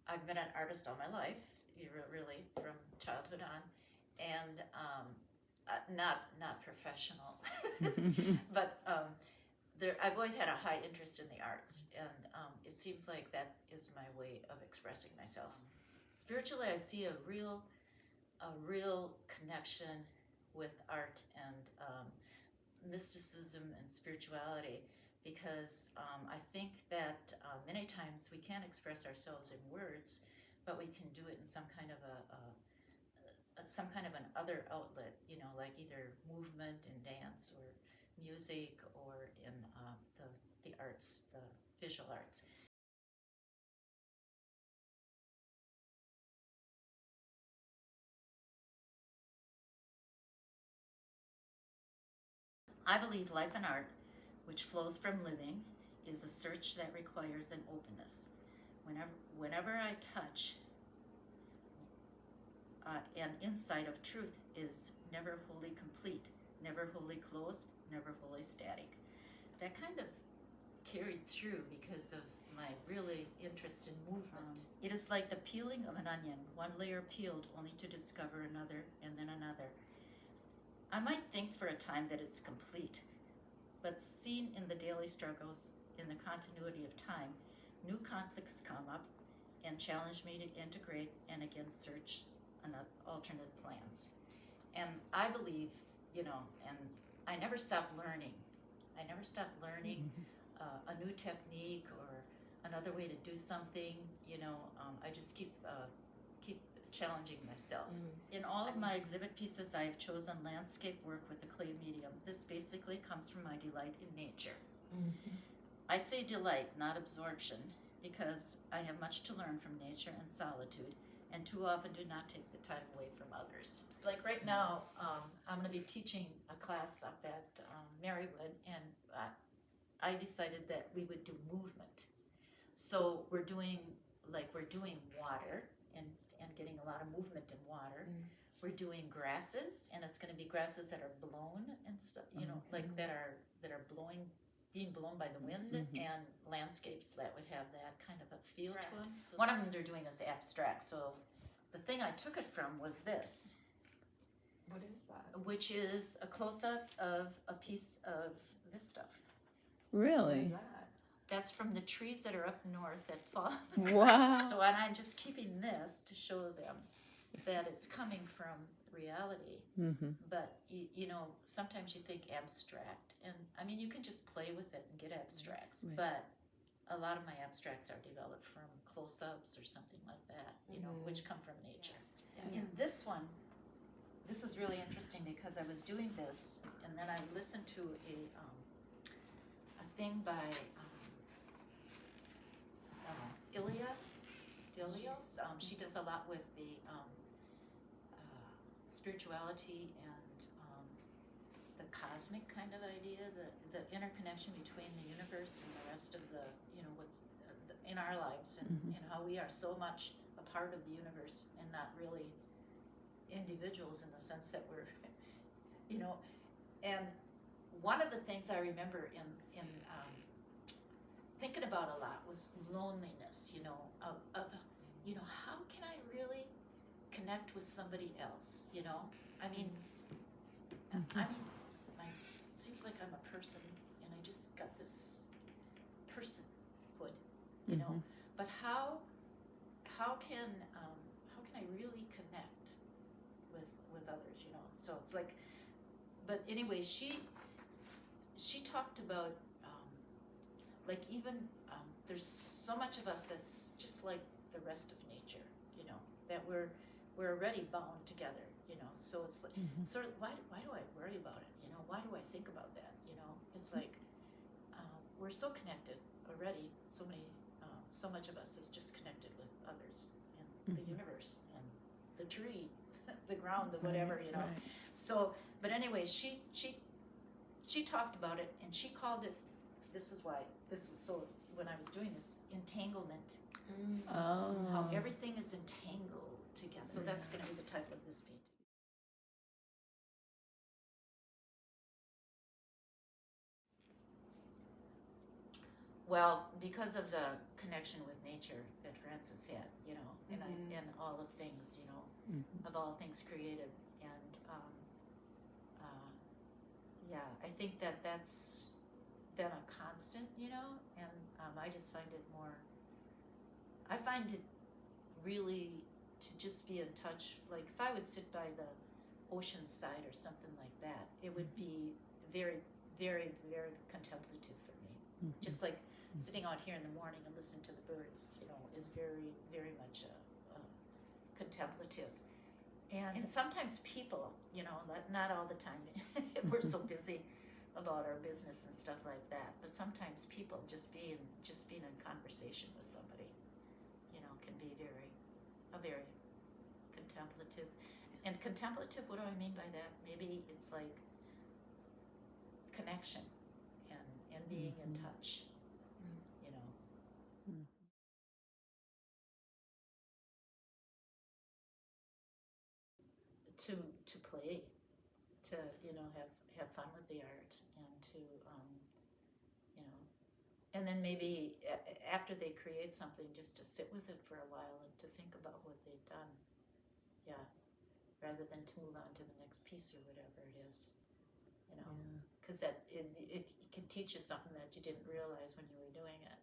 I've been an artist all my life, really from childhood on, and not professional, but I've always had a high interest in the arts, and it seems like that is my way of expressing myself. Spiritually, I see a real connection with art and mysticism and spirituality, because I think that many times we can't express ourselves in words, but we can do it in some kind of some kind of an other outlet, like either movement and dance or music or in the arts, the visual arts. I believe life and art, which flows from living, is a search that requires an openness. Whenever I touch, an insight of truth is never wholly complete, never wholly closed, never wholly static. That kind of carried through because of my really interest in movement. It is like the peeling of an onion, one layer peeled only to discover another and then another. I might think for a time that it's complete, but seen in the daily struggles, in the continuity of time, new conflicts come up and challenge me to integrate and again search alternate plans. And I believe, and I never stop learning. I never stop learning a new technique or another way to do something. I just keep challenging myself. In all of my exhibit pieces, I have chosen landscape work with the clay medium. This basically comes from my delight in nature. I say delight, not absorption, because I have much to learn from nature and solitude, and too often do not take the time away from others. Like right now, I'm going to be teaching a class up at Marywood, and I decided that we would do movement. So we're doing water and getting a lot of movement in water. We're doing grasses, and it's going to be grasses that are blown and stuff, like that are being blown by the wind, and landscapes that would have that kind of a feel to them. So one of them they're doing is abstract. So the thing I took it from was this. What is that? Which is a close-up of a piece of this stuff. Really? What is that? That's from the trees that are up north that fall. Wow. So and I'm just keeping this to show them that it's coming from reality. But sometimes you think abstract, and I mean you can just play with it and get abstracts, but a lot of my abstracts are developed from close-ups or something like that, which come from nature. And this one, this is really interesting because I was doing this, and then I listened to a thing by Delia. She does a lot with the spirituality and the cosmic kind of idea, the interconnection between the universe and the rest of the, what's in our lives, and how we are so much a part of the universe and not really individuals in the sense that we're, and one of the things I remember in thinking about a lot was loneliness, of how can I really connect with somebody else, I mean, it seems like I'm a person and I just got this personhood, but how can I really connect with others, so it's like, but anyway, she talked about like even there's so much of us that's just like the rest of nature, that we're already bound together, so it's like sort of why do I worry about it, why do I think about that, it's like we're so connected already, so much of us is just connected with others and the universe and the tree, the ground, the whatever, so but anyway, she talked about it, and she called it, this is why this was so, when I was doing this, entanglement. How everything is entangled together. So that's going to be the type of this painting. Well, because of the connection with nature that Francis had, you know, and and all of things, you know, of all things created, and yeah, I think that that's been a constant, you know, and I just find it more. I find it really to just be in touch. Like if I would sit by the ocean side or something like that, it would be very, very, very contemplative for me. Just like sitting out here in the morning and listening to the birds, you know, is very, very much contemplative. And sometimes people, you know, not all the time. We're so busy about our business and stuff like that. But sometimes people just being in conversation with somebody, you know, can be very contemplative. And contemplative, what do I mean by that? Maybe it's like connection and being in touch, you know. To play, to, you know, have fun with the art, and to you know, and then maybe after they create something, just to sit with it for a while and to think about what they've done, yeah, rather than to move on to the next piece or whatever it is, you know, because that it can teach you something that you didn't realize when you were doing it.